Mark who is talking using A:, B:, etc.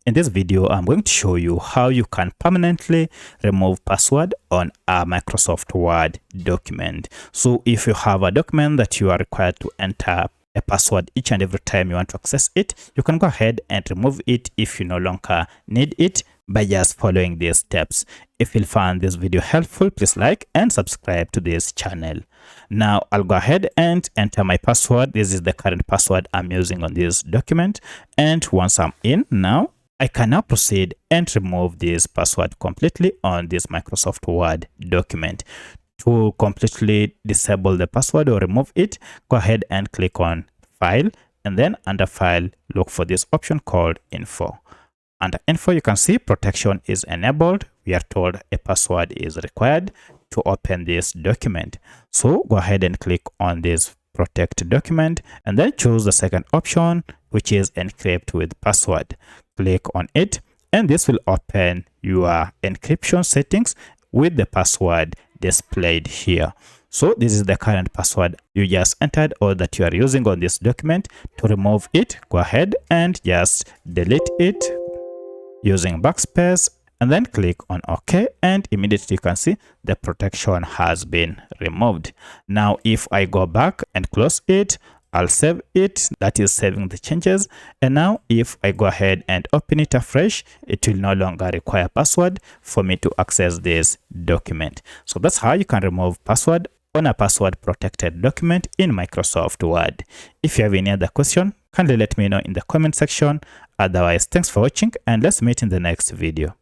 A: In this video, I'm going to show you how you can permanently remove password on a Microsoft Word document. So if you have a document that you are required to enter a password each and every time you want to access it, you can go ahead and remove it if you no longer need it by just following these steps. If you found this video helpful, please like and subscribe to this channel. Now I'll go ahead and enter my password. This is the current password I'm using on this document. And once I'm in now, I can now proceed and remove this password completely on this Microsoft Word document. To completely disable the password or remove it, go ahead and click on File, and then under File, look for this option called Info. Under Info, you can see protection is enabled. We are told a password is required to open this document. So go ahead and click on this Protect document, and then choose the second option, which is Encrypt with Password. Click on it, and this will open your encryption settings with the password displayed here. So this is the current password you just entered or that you are using on this document. To remove it, go ahead and just delete it using backspace, and then click on OK, and immediately you can see the protection has been removed. Now if I go back and close it, I'll save it, that is saving the changes. And now if I go ahead and open it afresh, it will no longer require password for me to access this document. So that's how you can remove password on a password protected document in Microsoft Word. If you have any other question, kindly let me know in the comment section. Otherwise, thanks for watching, and let's meet in the next video.